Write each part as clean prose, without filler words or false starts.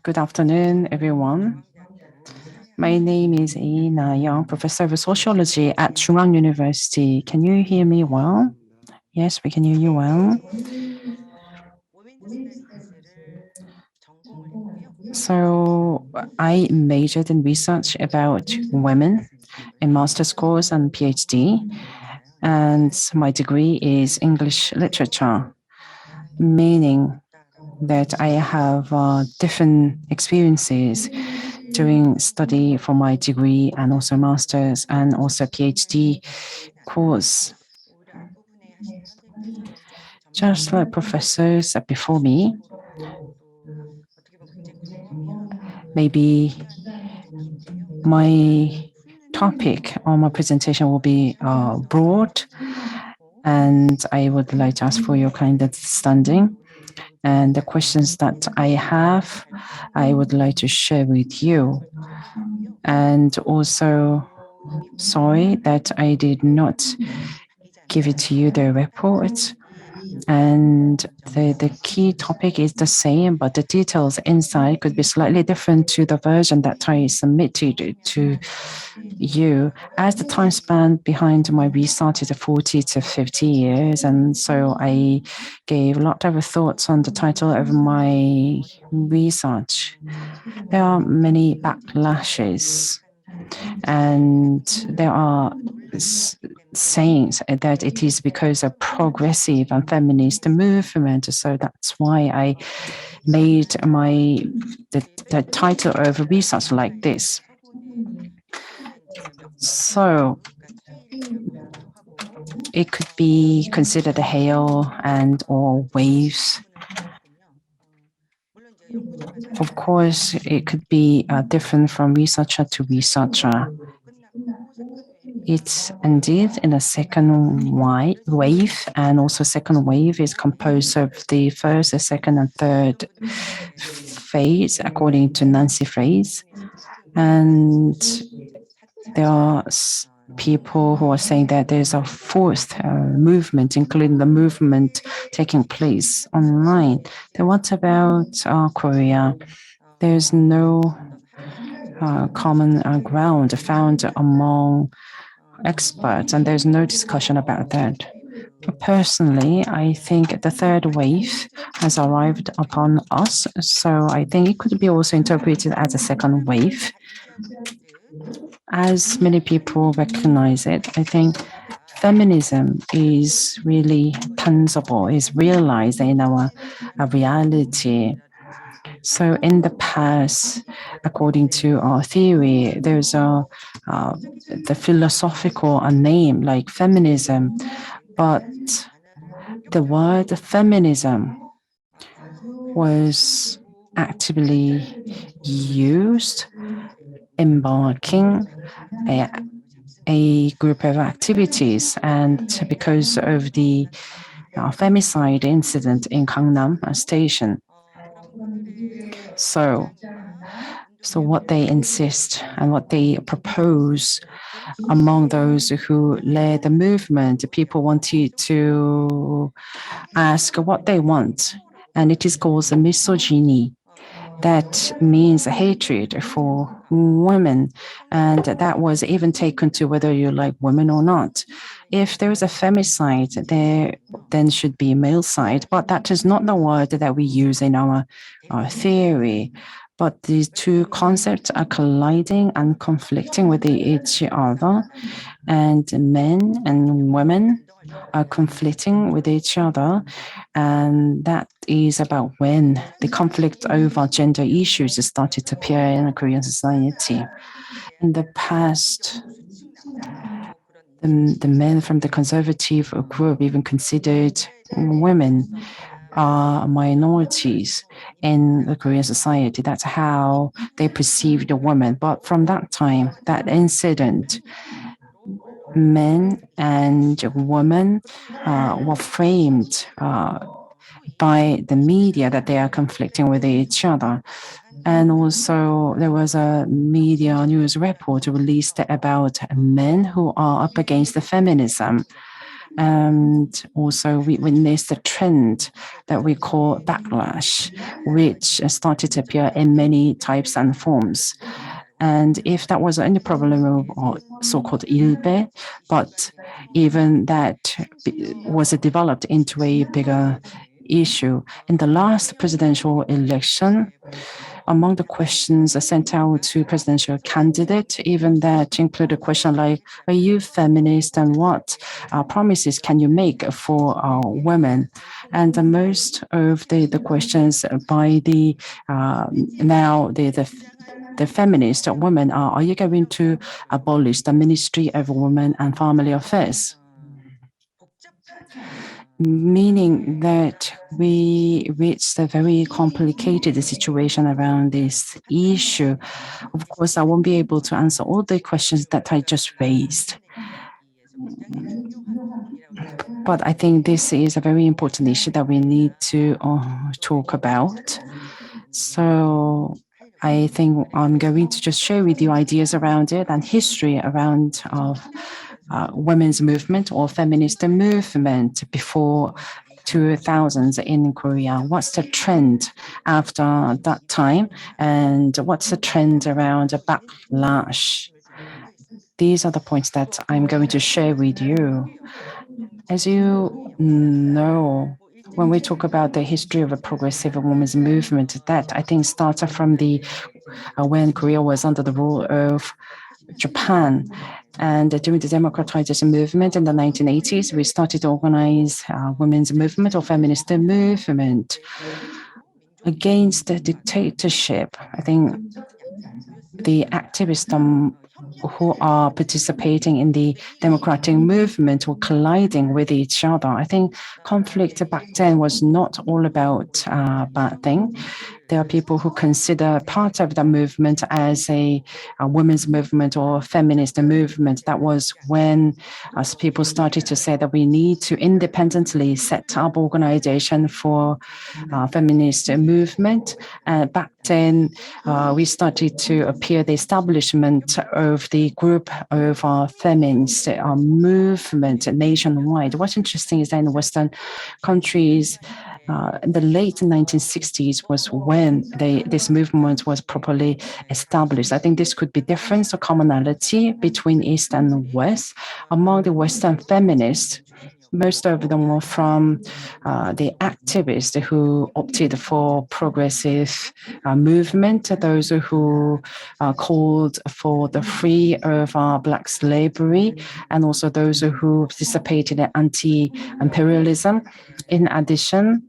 Good afternoon, everyone. My name is Young, Professor of Sociology at Chung-Ang University. Can you hear me well? Yes, we can hear you well. So I majored in research about women in master's course and PhD, and my degree is English literature, meaning that I have different experiences doing study for my degree and also master's and also PhD course. Just like professors before me, maybe my topic on my presentation will be broad, and I would like to ask for your kind understanding. And the questions that I have, I would like to share with you. And also, sorry that I did not give it to you, the report. And the key topic is the same, but the details inside could be slightly different to the version that I submitted to you. As the time span behind my research is 40 to 50 years, and so I gave a lot of thoughts on the title of my research. There are many backlashes, and there are sayings that it is because of progressive and feminist movement. So that's why I made the title of research like this. So it could be considered a hail and or waves. Of course, it could be different from researcher to researcher. It's indeed in a second wave, and also second wave is composed of the first, second, and third phase, according to Nancy Fraser. And there are people who are saying that there's a fourth movement, including the movement taking place online. Then what about Korea? There's no common ground found among experts, and there's no discussion about that. Personally, I think the third wave has arrived upon us, so I think it could be also interpreted as a second wave. As many people recognize it, I think feminism is really tangible, is realized in our reality. So in the past, according to our theory, there's the philosophical name like feminism, but the word feminism was actively used embarking a group of activities, and because of the femicide incident in Gangnam Station. So what they insist and what they propose among those who led the movement, people wanted to ask what they want, and it is called misogyny. That means hatred for women, and that was even taken to whether you like women or not. If there is a femicide, there then should be a male side, but that is not the word that we use in our theory. But these two concepts are colliding and conflicting with each other, and men and women are conflicting with each other, and that is about when the conflict over gender issues started to appear in Korean society. In the past, the men from the conservative group even considered women are minorities in the Korean society. That's how they perceived the woman. But from that time, that incident, men and women were framed by the media that they are conflicting with each other. And also, there was a media news report released about men who are up against the feminism. And also we witnessed a trend that we call backlash, which started to appear in many types and forms. And if that was only problem of so-called ilbe, but even that was developed into a bigger issue. In the last presidential election, among the questions sent out to presidential candidate, even that include a question like, are you feminist and what promises can you make for women? And most of the questions by the now the feminist women are you going to abolish the Ministry of Women and Family Affairs? Meaning that we reached a very complicated situation around this issue. Of course, I won't be able to answer all the questions that I just raised. But I think this is a very important issue that we need to talk about. So I think I'm going to just share with you ideas around it and history around of women's movement or feminist movement before 2000s in Korea. What's the trend after that time? And what's the trend around backlash? These are the points that I'm going to share with you. As you know, when we talk about the history of a progressive women's movement, that I think started from the when Korea was under the rule of Japan. And during the democratization movement in the 1980s, we started to organize women's movement or feminist movement against the dictatorship. I think the activists who are participating in the democratic movement were colliding with each other. I think conflict back then was not all about a bad thing. There are people who consider part of the movement as a women's movement or feminist movement. That was when people started to say that we need to independently set up organization for feminist movement. Back then, we started to appear the establishment of the group of feminist movement nationwide. What's interesting is that in Western countries, in the late 1960s was when this movement was properly established. I think this could be difference or commonality between East and West. Among the Western feminists, most of them were from the activists who opted for progressive movement, those who called for the free of black slavery, and also those who participated in anti-imperialism. In addition,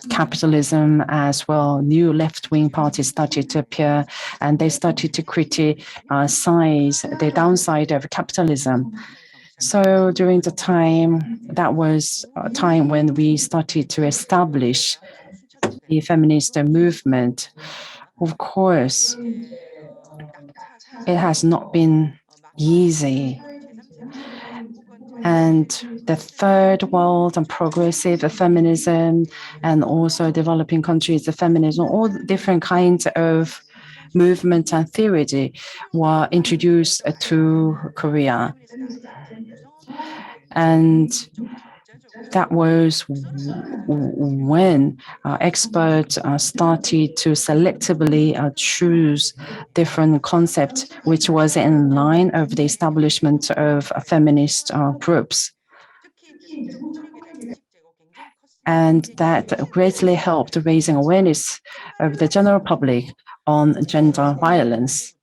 capitalism as well, new left-wing parties started to appear, and they started to criticize the downside of capitalism. So during the time, that was a time when we started to establish the feminist movement. Of course, it has not been easy. And the third world and progressive feminism and also developing countries, the feminism, all different kinds of movement and theory were introduced to Korea. And that was when experts started to selectively choose different concepts, which was in line of the establishment of feminist groups. And that greatly helped raising awareness of the general public on gender violence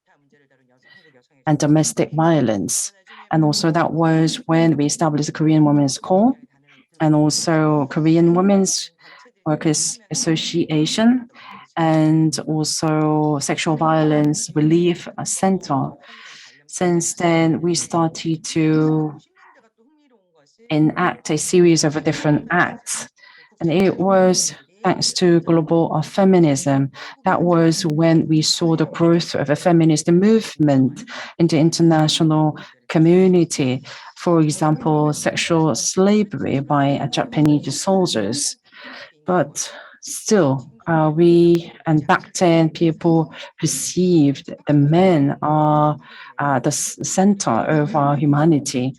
and domestic violence. And also that was when we established the Korean Women's Corps and also Korean Women's Workers Association and also Sexual Violence Relief Center. Since then, we started to enact a series of different acts. And it was thanks to global feminism. That was when we saw the growth of a feminist movement in the international community. For example, sexual slavery by Japanese soldiers. But still, and back then people perceived the men are the center of our humanity.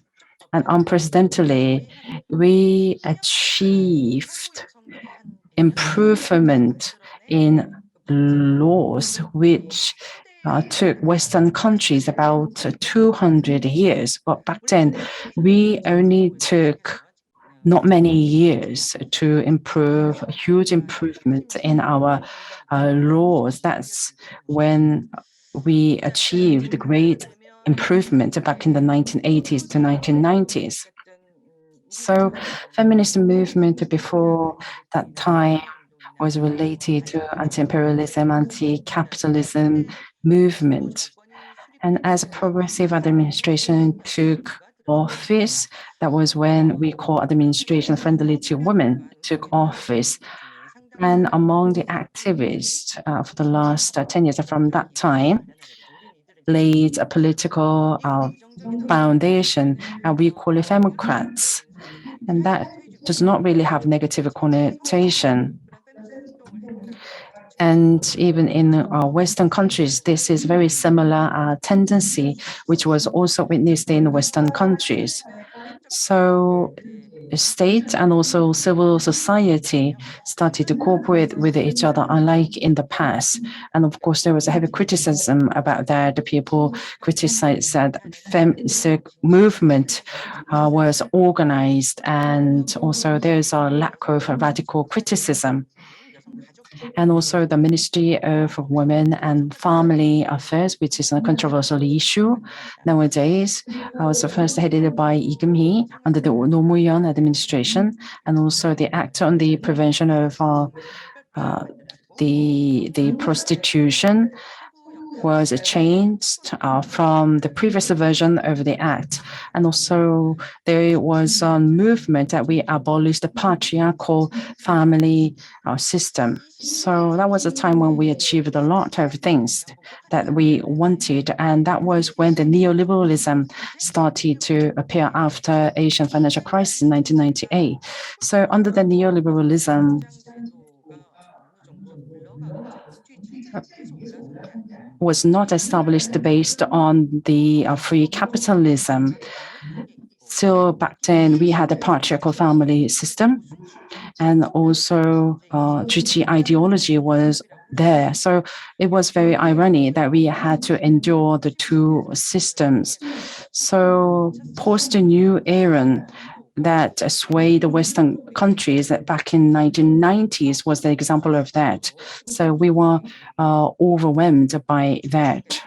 and unprecedentedly, we achieved improvement in laws which took Western countries about 200 years. But back then, we only took not many years to improve, a huge improvement in our laws. That's when we achieved great improvement back in the 1980s to 1990s. So feminist movement before that time was related to anti-imperialism, anti-capitalism movement. And as a progressive administration took office, that was when we call administration friendly to women took office. And among the activists for the last 10 years from that time, laid a political foundation, and we call it Democrats. And that does not really have negative connotation. And even in Western countries, this is very similar tendency, which was also witnessed in Western countries. So the state and also civil society started to cooperate with each other, unlike in the past. And of course, there was a heavy criticism about that. The people criticized that feminist movement was organized, and also there's a lack of radical criticism. And also the Ministry of Women and Family Affairs, which is a controversial issue nowadays, was first headed by Lee Geum-hee under the Nomuyon administration, and also the Act on the Prevention of the prostitution was changed from the previous version of the act. And also there was a movement that we abolished the patriarchal family system. So that was a time when we achieved a lot of things that we wanted. And that was when the neoliberalism started to appear after Asian financial crisis in 1998. So under the neoliberalism, was not established based on the free capitalism. So back then we had a patriarchal family system, and also Juche ideology was there. So it was very ironic that we had to endure the two systems. So post the new era that swayed the Western countries back in 1990s was the example of that. So we were overwhelmed by that.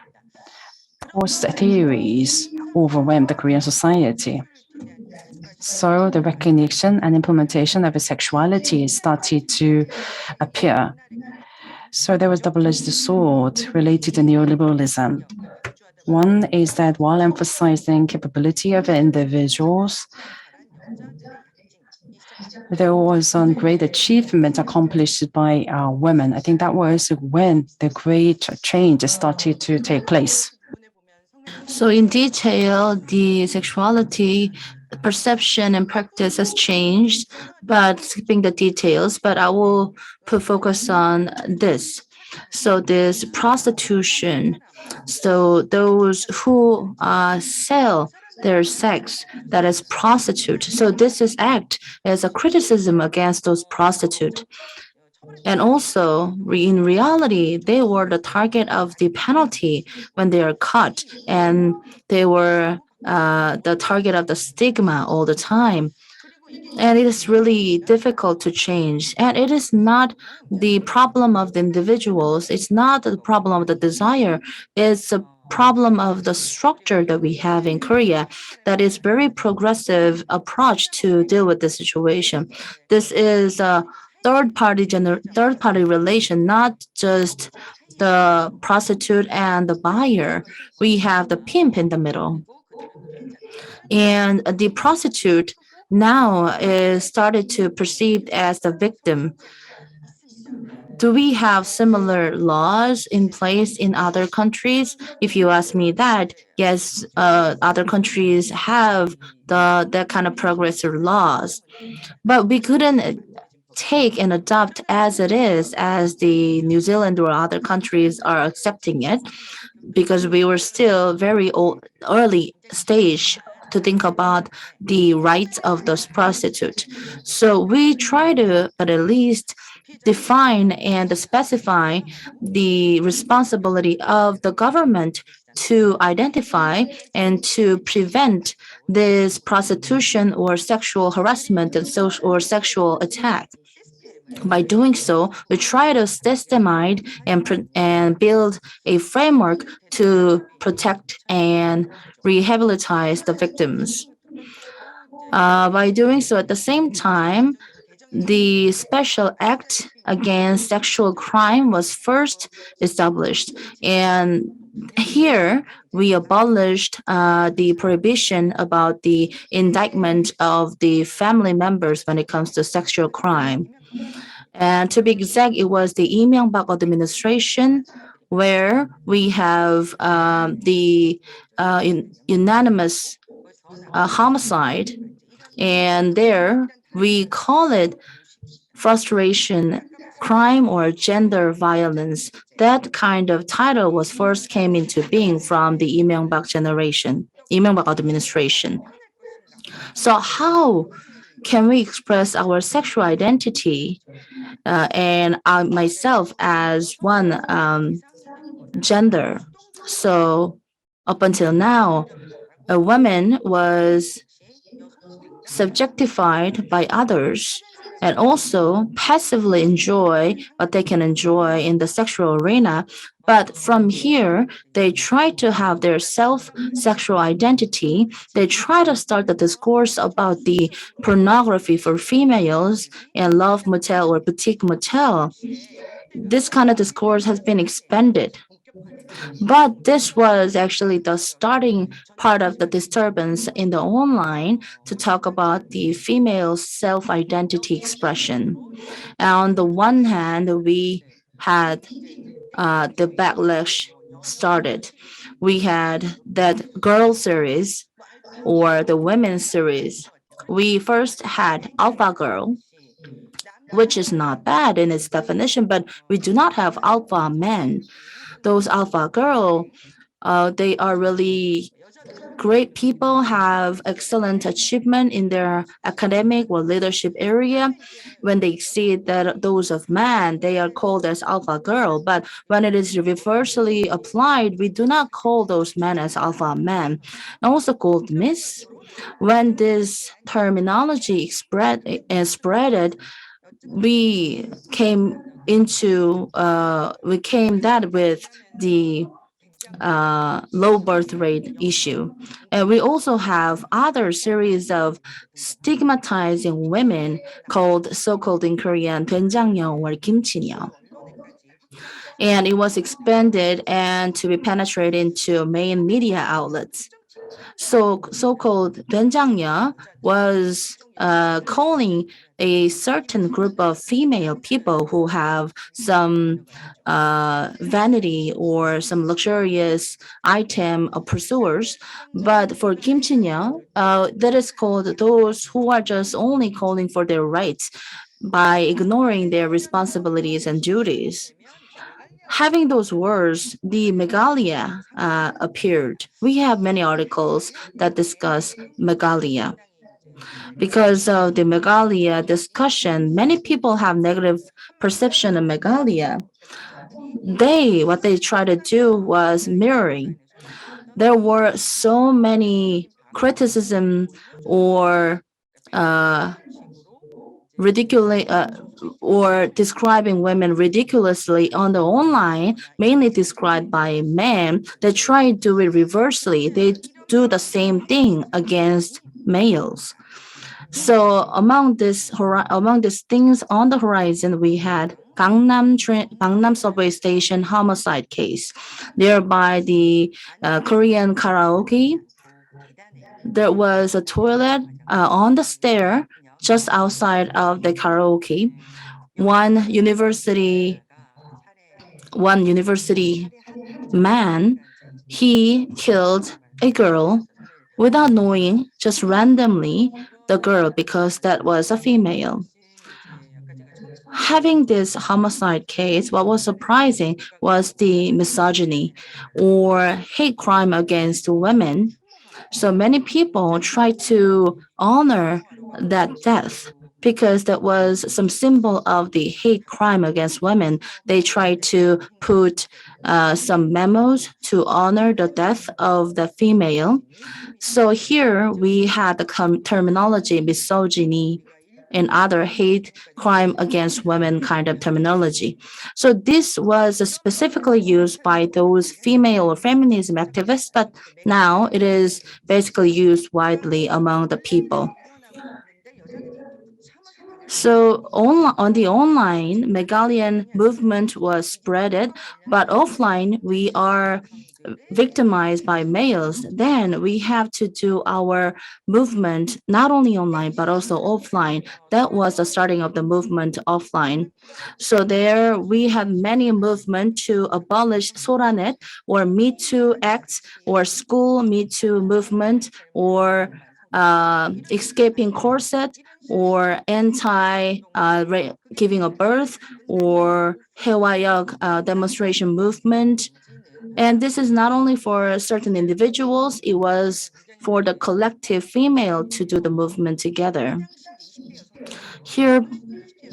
Post theories overwhelmed the Korean society. So the recognition and implementation of sexuality started to appear. So there was double-edged sword related to neoliberalism. One is that while emphasizing capability of individuals, there was some great achievement accomplished by women. I think that was when the great change started to take place. So in detail, the sexuality perception and practice has changed, but skipping the details, but I will put focus on this. So this prostitution, so those who sell their sex, that is prostitute. So this is act as a criticism against those prostitute. And also, in reality, they were the target of the penalty when they are caught, and they were the target of the stigma all the time. And it is really difficult to change. And it is not the problem of the individuals, it's not the problem of the desire, it's a problem of the structure that we have in Korea that is very progressive approach to deal with the situation. This is a third party relation, not just the prostitute and the buyer. We have the pimp in the middle. And the prostitute now is started to perceived as the victim. Do we have similar laws in place in other countries? If you ask me that, yes, other countries have that kind of progressive laws, but we couldn't take and adopt as it is as the New Zealand or other countries are accepting it because we were still very old, early stage to think about the rights of those prostitute. So we try to, but at least define and specify the responsibility of the government to identify and to prevent this prostitution or sexual harassment and social or sexual attack. By doing so, we try to systemize and build a framework to protect and rehabilitate the victims. By doing so, at the same time, the Special Act Against Sexual Crime was first established, and here we abolished the prohibition about the indictment of the family members when it comes to sexual crime. And to be exact, it was the Lee Myung-bak administration where we have the unanimous homicide, and there we call it frustration crime or gender violence. That kind of title was first came into being from the Lee Myung-bak generation, Lee Myung-bak administration. So how can we express our sexual identity and myself as one gender? So up until now, a woman was subjectified by others and also passively enjoy what they can enjoy in the sexual arena. But from here, they try to have their self sexual identity. They try to start the discourse about the pornography for females and love motel or boutique motel. This kind of discourse has been expanded. But this was actually the starting part of the disturbance in the online to talk about the female self identity expression. On the one hand, we had the backlash started. We had that girl series or the women's series. We first had Alpha Girl, which is not bad in its definition, but we do not have alpha men. Those alpha girl, they are really great people, have excellent achievement in their academic or leadership area. When they exceed that those of man, they are called as alpha girl. But when it is reversely applied, we do not call those men as alpha men. Also called miss. When this terminology spreaded, we came we came that with the low birth rate issue. And we also have other series of stigmatizing women called so-called in Korean 된장녀 or 김치녀. And it was expanded and to be penetrated into main media outlets. So-called 된장녀 was calling a certain group of female people who have some vanity or some luxurious item pursuers. But for kimchinya, that is called those who are just only calling for their rights by ignoring their responsibilities and duties. Having those words, the megalia appeared. We have many articles that discuss megalia. Because of the megalia discussion, many people have negative perception of megalia. What they tried to do was mirroring. There were so many criticism or uh, ridiculous or describing women ridiculously on the online, mainly described by men. They try to do it reversely. They do the same thing against males. So among these things on the horizon, we had Gangnam subway station homicide case. Thereby, the Korean karaoke. There was a toilet on the stair just outside of the karaoke. One university man, he killed a girl without knowing, just randomly, the girl because that was a female. Having this homicide case, what was surprising was the misogyny or hate crime against women. So many people try to honor that death because that was some symbol of the hate crime against women. They tried to put some memos to honor the death of the female. So here we had the terminology misogyny and other hate crime against women kind of terminology. So this was specifically used by those female or feminism activists, but now it is basically used widely among the people. So on the online, Megalian movement was spreaded, but offline we are victimized by males. Then we have to do our movement not only online but also offline. That was the starting of the movement offline. So there we have many movement to abolish Soranet or Me Too acts or school Me Too movement or escaping corset or anti giving a birth or Hewayok demonstration movement. And this is not only for certain individuals, it was for the collective female to do the movement together. Here,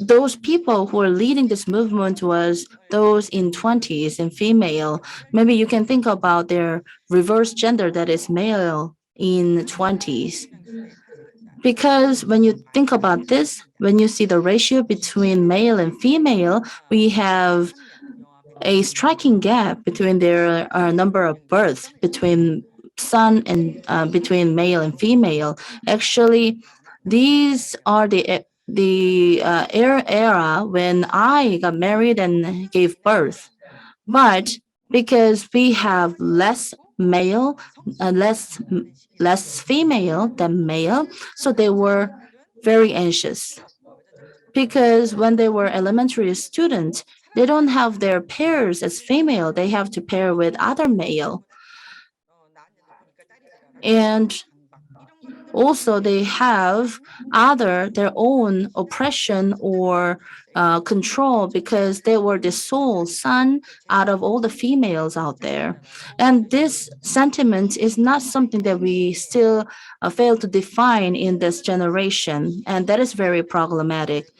those people who are leading this movement was those in 20s and female. Maybe you can think about their reverse gender that is male in 20s. Because when you think about this, when you see the ratio between male and female, we have a striking gap between their number of births between son and between male and female. Actually, these are the era when I got married and gave birth. But because we have less male, less female than male, so they were very anxious because when they were elementary students, they don't have their pairs as female. They have to pair with other male. And also they have other their own oppression or control because they were the sole son out of all the females out there. And this sentiment is not something that we still fail to define in this generation, and that is very problematic.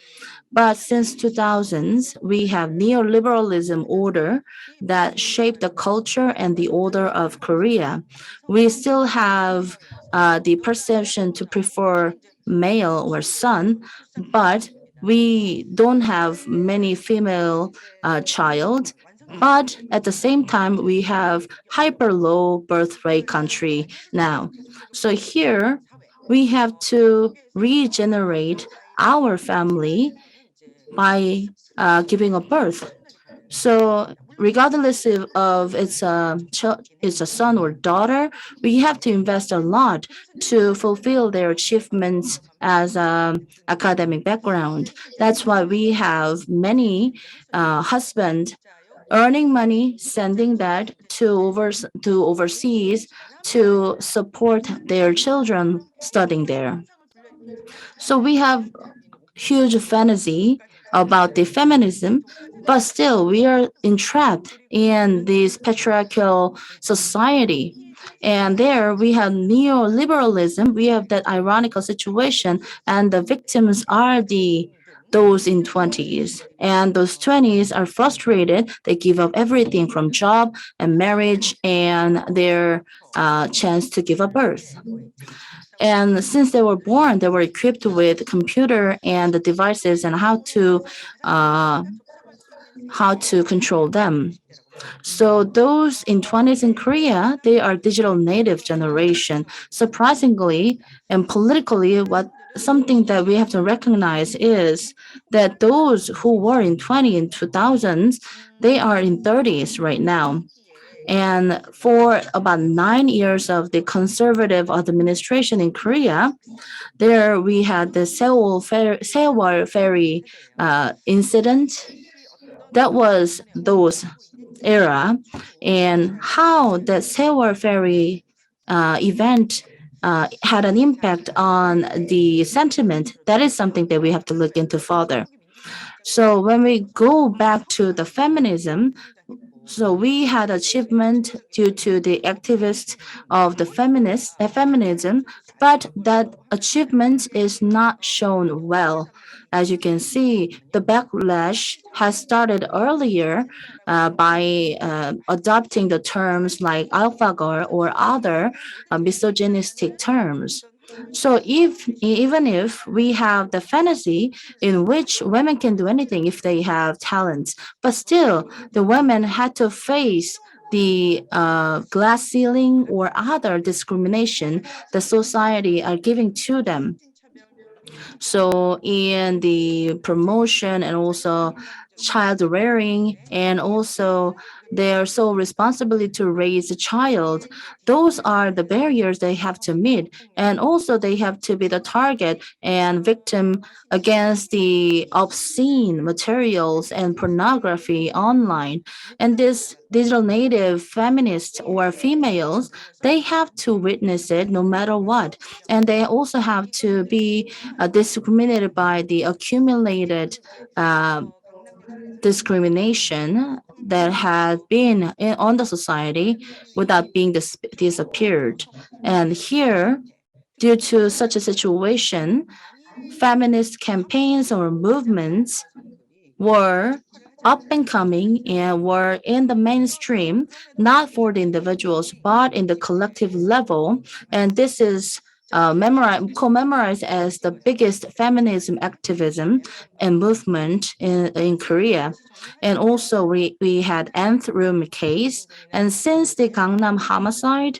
But since 2000s, we have neoliberalism order that shaped the culture and the order of Korea. We still have the perception to prefer male or son, but we don't have many female child. But at the same time, we have hyper low birth rate country now. So here we have to regenerate our family by giving a birth. So regardless of it's a son or daughter, we have to invest a lot to fulfill their achievements as academic background. That's why we have many husband earning money, sending that to overseas to support their children studying there. So we have huge fantasy about the feminism, but still we are entrapped in this patriarchal society. And there we have neoliberalism, we have that ironical situation, and the victims are the those in 20s, and those 20s are frustrated. They give up everything from job and marriage and their chance to give a birth. And since they were born, they were equipped with computer and the devices and uh, how to control them. So those in 20s in Korea, they are digital native generation. Surprisingly and politically, what something that we have to recognize is that those who were in 20 and 2000s, they are in 30s right now. And for about 9 years of the conservative administration in Korea, there we had the Sewol Ferry incident. That was those era, and how the Sewol Ferry event had an impact on the sentiment. That is something that we have to look into further. So when we go back to the feminism, So we had achievement due to the activists of the feminism, but that achievement is not shown well. As you can see, the backlash has started earlier by adopting the terms like alpha girl or other misogynistic terms. So if even if we have the fantasy in which women can do anything if they have talents, but still the women had to face the glass ceiling or other discrimination the society are giving to them. So in the promotion and also child rearing and also their sole responsibility to raise a child, those are the barriers they have to meet. And also they have to be the target and victim against the obscene materials and pornography online. And this digital native feminists or females, they have to witness it no matter what. And they also have to be discriminated by the accumulated uh, discrimination that had been on the society without being disappeared. And here, due to such a situation, feminist campaigns or movements were up and coming and were in the mainstream, not for the individuals, but in the collective level. And this is commemorized as the biggest feminism activism and movement in Korea. And also we had nth room case. And since the Gangnam homicide,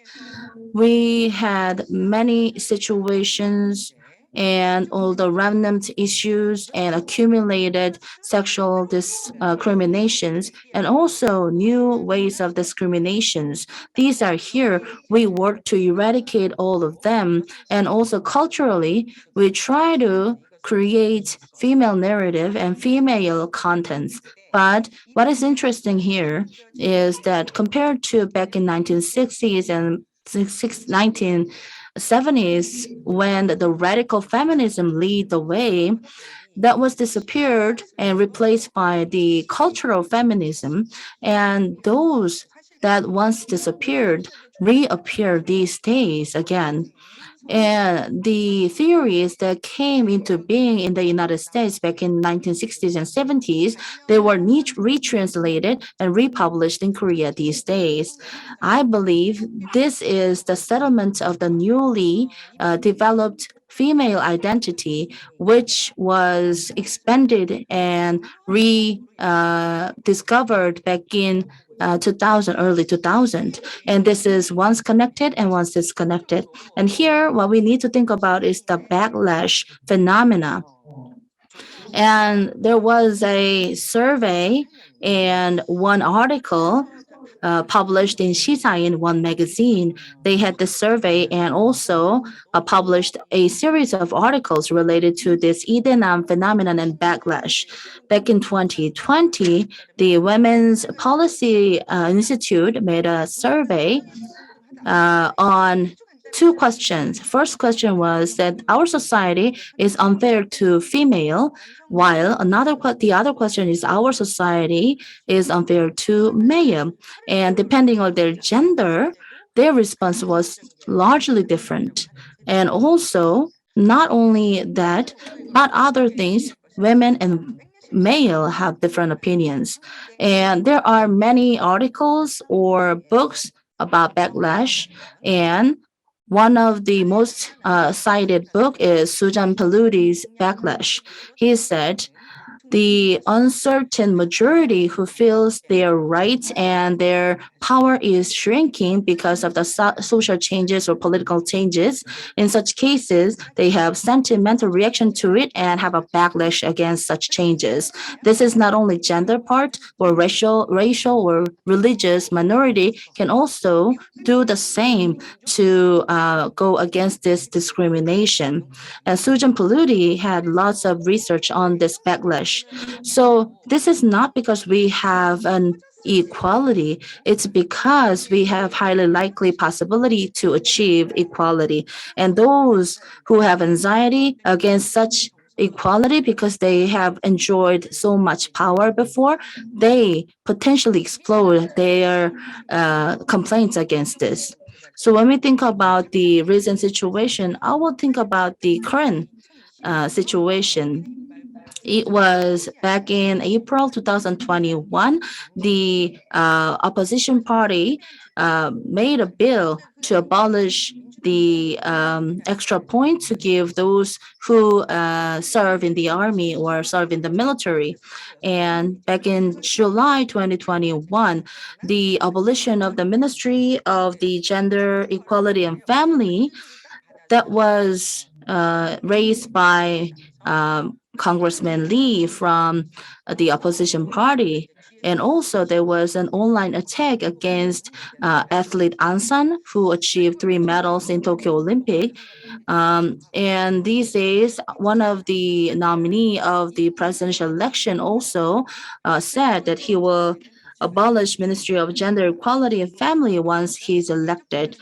we had many situations and all the remnant issues and accumulated sexual discriminations and also new ways of discriminations. These are here. We work to eradicate all of them. And also culturally, we try to create female narrative and female contents. But what is interesting here is that compared to back in 1960s and 1970s when the radical feminism lead the way, that was disappeared and replaced by the cultural feminism, and those that once disappeared reappear these days again. And the theories that came into being in the United States back in 1960s and 70s, they were retranslated and republished in Korea these days. I believe this is the settlement of the newly developed female identity, which was expanded and rediscovered back in 2000, early 2000. And this is once connected and once disconnected. And here, what we need to think about is the backlash phenomena. And there was a survey and one article published in Sesseion, one magazine. They had the survey and also published a series of articles related to this Edenam phenomenon and backlash. Back in 2020, the Women's Policy Institute made a survey on two questions. First question was that our society is unfair to female, while the other question is our society is unfair to male. And depending on their gender, their response was largely different. And also, not only that, but other things, women and male have different opinions. And there are many articles or books about backlash. And one of the most cited book is Sujan Paluti's Backlash. He said the uncertain majority who feels their rights and their power is shrinking because of the social changes or political changes. In such cases, they have sentimental reaction to it and have a backlash against such changes. This is not only gender part or racial or religious minority can also do the same to go against this discrimination. And Sujan Paludi had lots of research on this backlash. So this is not because we have an equality, it's because we have highly likely possibility to achieve equality. And those who have anxiety against such equality because they have enjoyed so much power before, they potentially explode their complaints against this. So when we think about the recent situation, I will think about the current situation. It was back in April 2021. The opposition party made a bill to abolish the extra point to give those who serve in the army or serve in the military. And back in July 2021, the abolition of the Ministry of the Gender Equality and Family that was raised by Congressman Lee from the opposition party. And also, there was an online attack against athlete Ansan, who achieved 3 medals in Tokyo Olympic. And these days, one of the nominee of the presidential election also said that he will abolish Ministry of Gender Equality and Family once he's elected.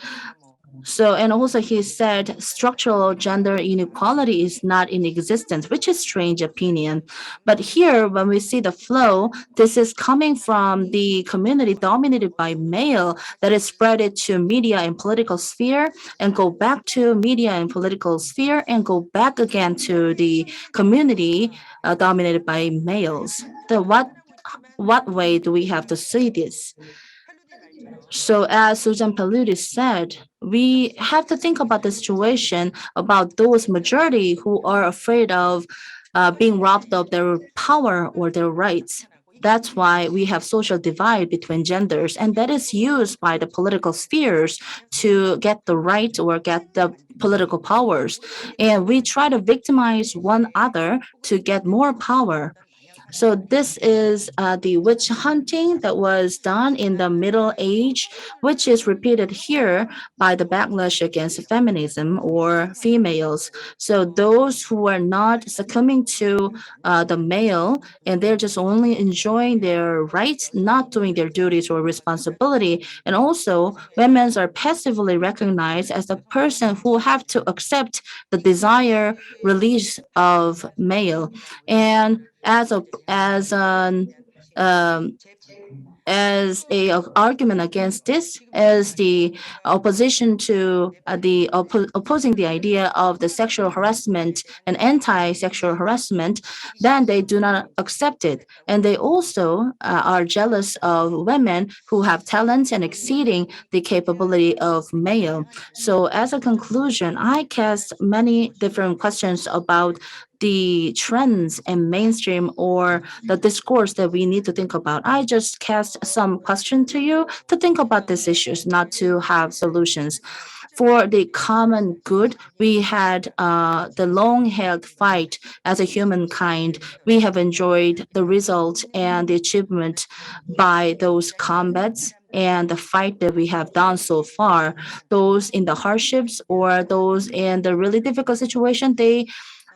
So, and also he said structural gender inequality is not in existence, which is strange opinion. But here, when we see the flow, this is coming from the community dominated by male that is spread it to media and political sphere and go back to media and political sphere and go back again to the community dominated by males. The what way do we have to see this? So, as Susan Paludi said, we have to think about the situation about those majority who are afraid of being robbed of their power or their rights. That's why we have social divide between genders, and that is used by the political spheres to get the right or get the political powers. And we try to victimize one other to get more power. So this is the witch hunting that was done in the Middle Age, which is repeated here by the backlash against feminism or females. So those who are not succumbing to the male and they're just only enjoying their rights, not doing their duties or responsibility, and also women are passively recognized as the person who have to accept the desire release of male. And as an um, as a argument against this as the opposition to opposing the idea of the sexual harassment and anti-sexual harassment, then they do not accept it, and they also are jealous of women who have talents and exceeding the capability of male. So as a conclusion, I cast many different questions about the trends and mainstream or the discourse that we need to think about. I just cast some question to you to think about these issues, not to have solutions. For the common good, we had the long-held fight as a humankind. We have enjoyed the result and the achievement by those combats and the fight that we have done so far. Those in the hardships or those in the really difficult situation, they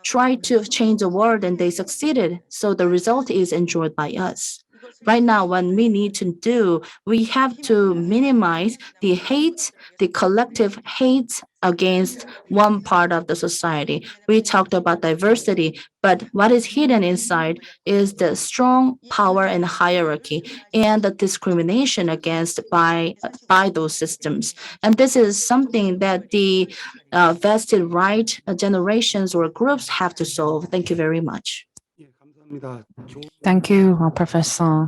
tried to change the world and they succeeded. So the result is enjoyed by us. Right now, what we need to do, we have to minimize the hate, the collective hate against one part of the society. We talked about diversity, but what is hidden inside is the strong power and hierarchy and the discrimination against by those systems. And this is something that the vested right generations or groups have to solve. Thank you very much. Thank you, Professor